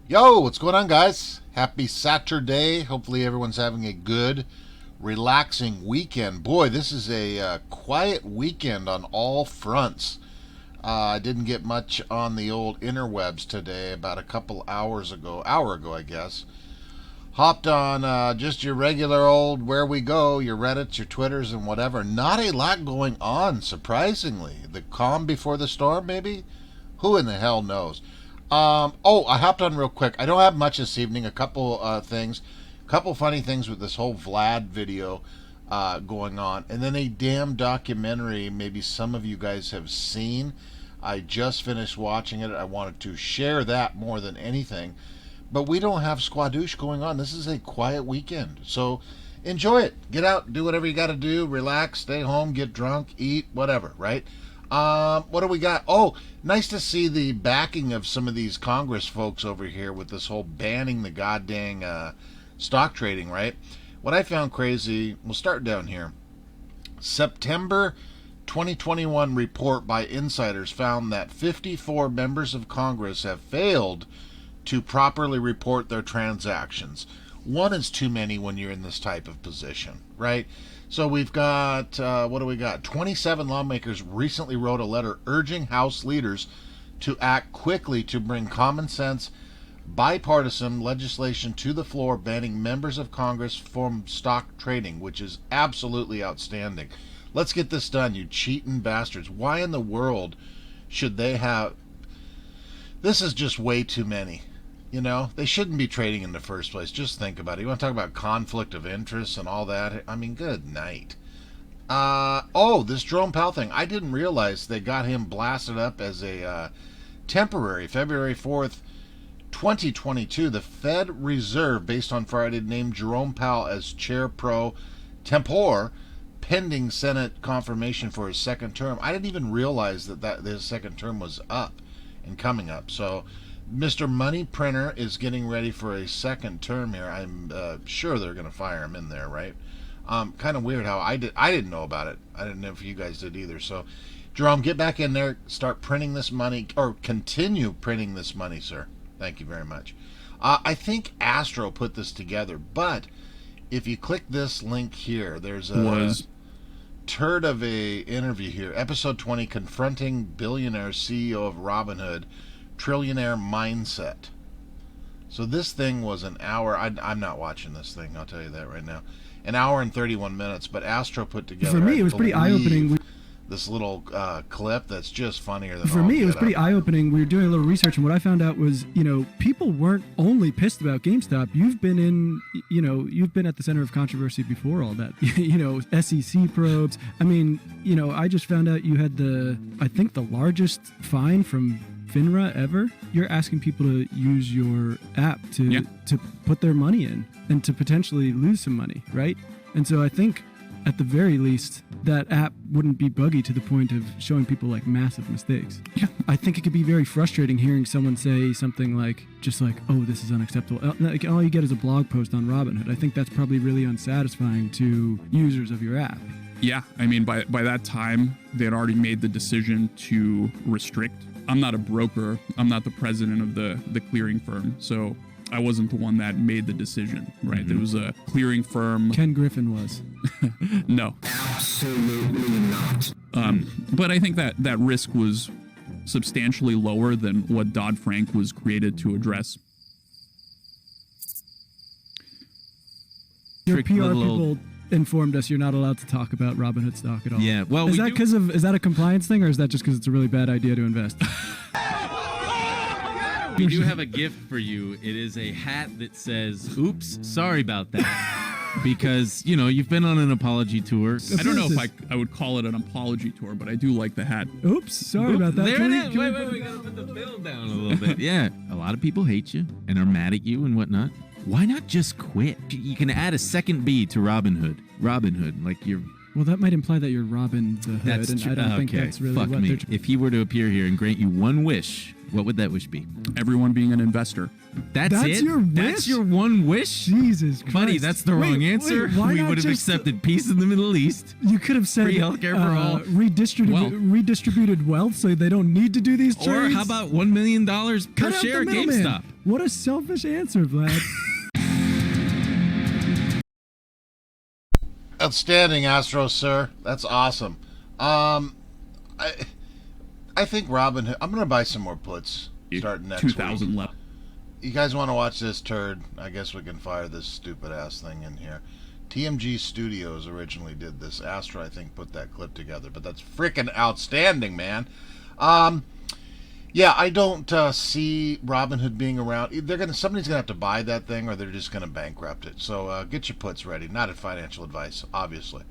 Yo, what's going on, guys? Happy Saturday. Hopefully everyone's having a good, relaxing weekend. Boy, this is a quiet weekend on all fronts. I didn't get much on the old interwebs today. About a couple hour ago, I guess. Hopped on just your regular old where we go, your Reddits, your Twitters, and whatever. Not a lot going on, surprisingly. The calm before the storm, maybe? Who in the hell knows? I hopped on real quick. I don't have much this evening. A couple things. A couple funny things with this whole Vlad video going on. And then a damn documentary maybe some of you guys have seen. I just finished watching it. I wanted to share that more than anything. But we don't have squadouche going on. This is a quiet weekend. So enjoy it. Get out, do whatever you got to do. Relax, stay home, get drunk, eat, whatever, right? What do we got? Oh, nice to see the backing of some of these Congress folks over here with this whole banning the goddamn stock trading, right? What I found crazy, we'll start down here. September 2021 report by insiders found that 54 members of Congress have failed to properly report their transactions. One is too many when you're in this type of position, right? So we've got, what do we got? 27 lawmakers recently wrote a letter urging House leaders to act quickly to bring common sense, bipartisan legislation to the floor banning members of Congress from stock trading, which is absolutely outstanding. Let's get this done, you cheating bastards. Why in the world should they have... This is just way too many. You know, they shouldn't be trading in the first place. Just think about it. You want to talk about conflict of interest and all that? I mean, good night. This Jerome Powell thing. I didn't realize they got him blasted up as a temporary. February 4th, 2022, the Fed Reserve, based on Friday, named Jerome Powell as chair pro tempore, pending Senate confirmation for his second term. I didn't even realize that his second term was up and coming up. So Mr. Money Printer is getting ready for a second term here. I'm sure they're going to fire him in there, right? Kind of weird how I didn't know about it. I didn't know if you guys did either. So, Jerome, get back in there, start printing this money, or continue printing this money, sir. Thank you very much. I think Astro put this together, but if you click this link here, there's a turd of a interview here. Episode 20, Confronting Billionaire CEO of Robinhood, Trillionaire Mindset. So this thing was an hour. I'm not watching this thing, I'll tell you that right now. An hour and 31 minutes, but Astro put together, for me, it was pretty eye-opening. This little clip that's just funnier than For me, it was pretty eye-opening. We were doing a little research, and what I found out was, people weren't only pissed about GameStop. You've been at the center of controversy before all that. SEC probes. I mean, I just found out you had the largest fine from FINRA ever. You're asking people to use your app to put their money in and to potentially lose some money, right? And so I think at the very least that app wouldn't be buggy to the point of showing people like massive mistakes. Yeah. I think it could be very frustrating hearing someone say something like, oh, this is unacceptable. Like, all you get is a blog post on Robinhood. I think that's probably really unsatisfying to users of your app. Yeah, I mean, by that time, they had already made the decision to restrict. I'm not a broker. I'm not the president of the clearing firm. So I wasn't the one that made the decision, right? There was a clearing firm. Ken Griffin was. No. Absolutely not. But I think that risk was substantially lower than what Dodd-Frank was created to address. Your PR people informed us you're not allowed to talk about Robinhood stock at all. Yeah, well, is that a compliance thing, or is that just because it's a really bad idea to invest? We do have a gift for you. It is a hat that says, oops, sorry about that. Because, you've been on an apology tour. I don't know if I would call it an apology tour, but I do like the hat. Oops, sorry about that. There it is. Wait, we gotta put the bill down a little bit. Yeah, a lot of people hate you and are mad at you and whatnot. Why not just quit? You can add a second B to Robinhood. Robinhood, like Well, that might imply that you're Robin the Hood, That's and true. I don't think Okay, that's really fuck what me. they're. If he were to appear here and grant you one wish, what would that wish be? Everyone being an investor. That's That's it? your wish? That's your one wish? Jesus Christ. Buddy, that's the wrong answer. why We not would have just- accepted peace in the Middle East. You could have said Free healthcare for all. redistributed wealth so they don't need to do these Or trades. how about $1 million per Cut out share the at middleman. GameStop? What a selfish answer, Vlad. Outstanding, Astro, sir. That's awesome. I think Robin Hood. I'm gonna buy some more puts starting next 2,000 week. left. You guys want to watch this turd? I guess we can fire this stupid ass thing in here. TMG Studios originally did this. Astro, I think, put that clip together, but that's freaking outstanding, man. Yeah, I don't see Robinhood being around. Somebody's gonna have to buy that thing, or they're just gonna bankrupt it. So get your puts ready. Not a financial advice, obviously.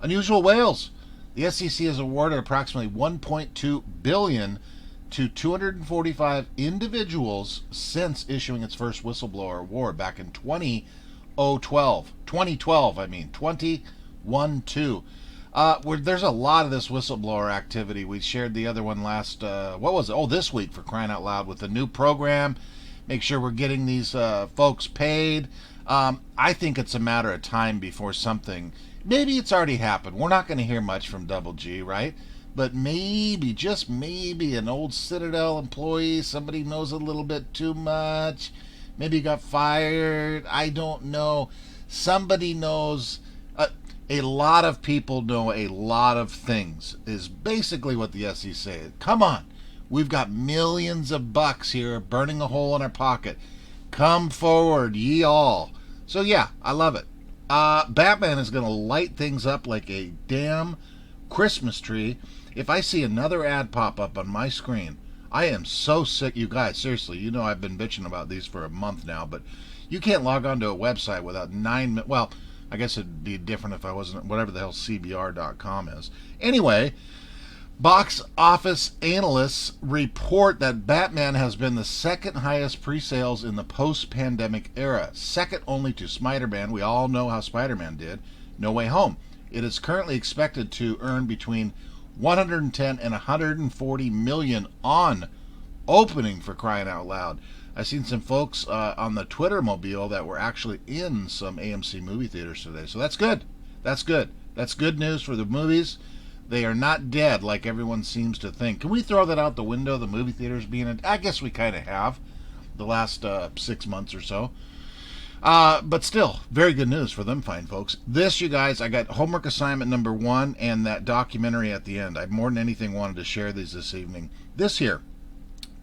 Unusual whales. The SEC has awarded approximately $1.2 billion to 245 individuals since issuing its first whistleblower award back in 2012. 2012, I mean 2012. There's a lot of this whistleblower activity. We shared the other one last, what was it? Oh, this week, for crying out loud, with the new program. Make sure we're getting these folks paid. I think it's a matter of time before something, maybe it's already happened. We're not going to hear much from Double G, right? But maybe, just maybe, an old Citadel employee, somebody knows a little bit too much, maybe got fired, I don't know. Somebody knows. A lot of people know a lot of things, is basically what the SEC said. Come on, we've got millions of bucks here burning a hole in our pocket. Come forward, ye all. So yeah, I love it. Batman is going to light things up like a damn Christmas tree. If I see another ad pop up on my screen, I am so sick. You guys, seriously, you know I've been bitching about these for a month now, but you can't log on to a website without well, I guess it'd be different if I wasn't, whatever the hell CBR.com is. Anyway, box office analysts report that Batman has been the second highest pre-sales in the post-pandemic era, second only to Spider-Man. We all know how Spider-Man did. No Way Home. It is currently expected to earn between 110 and 140 million on opening, for crying out loud. I've seen some folks on the Twitter mobile that were actually in some AMC movie theaters today. So that's good. That's good. That's good news for the movies. They are not dead like everyone seems to think. Can we throw that out the window, the movie theaters being I guess we kind of have the last 6 months or so. But still, very good news for them fine folks. This, you guys, I got homework assignment number 1 and that documentary at the end. I more than anything wanted to share these this evening. This here,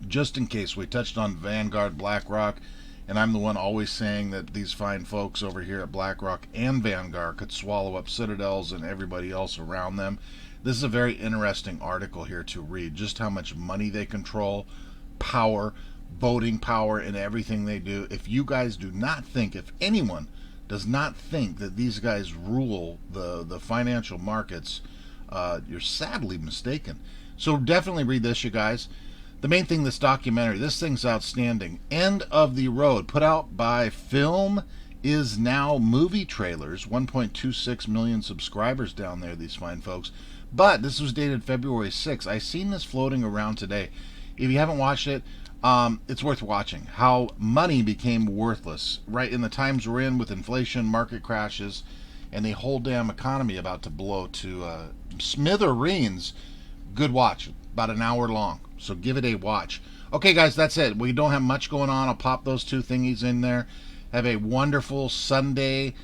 just in case, we touched on Vanguard, Blackrock, and I'm the one always saying that these fine folks over here at Blackrock and Vanguard could swallow up Citadels and everybody else around them. This is a very interesting article here to read, just how much money they control, power, voting power in everything they do. If you guys do not think, if anyone does not think that these guys rule the financial markets, you're sadly mistaken. So definitely read this, you guys. The main thing, this documentary, this thing's outstanding. End of the Road, put out by Film Is Now Movie Trailers. 1.26 million subscribers down there, these fine folks. But this was dated February 6th. I seen this floating around today. If you haven't watched it, it's worth watching. How money became worthless, right in the times we're in with inflation, market crashes, and the whole damn economy about to blow to smithereens. Good watch, about an hour long. So give it a watch. Okay, guys, that's it. We don't have much going on. I'll pop those 2 thingies in there. Have a wonderful Sunday.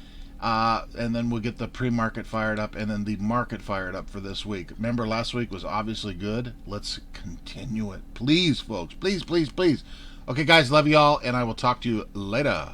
And then we'll get the pre-market fired up and then the market fired up for this week. Remember, last week was obviously good. Let's continue it. Please, folks. Please, please, please. Okay, guys, love you all, and I will talk to you later.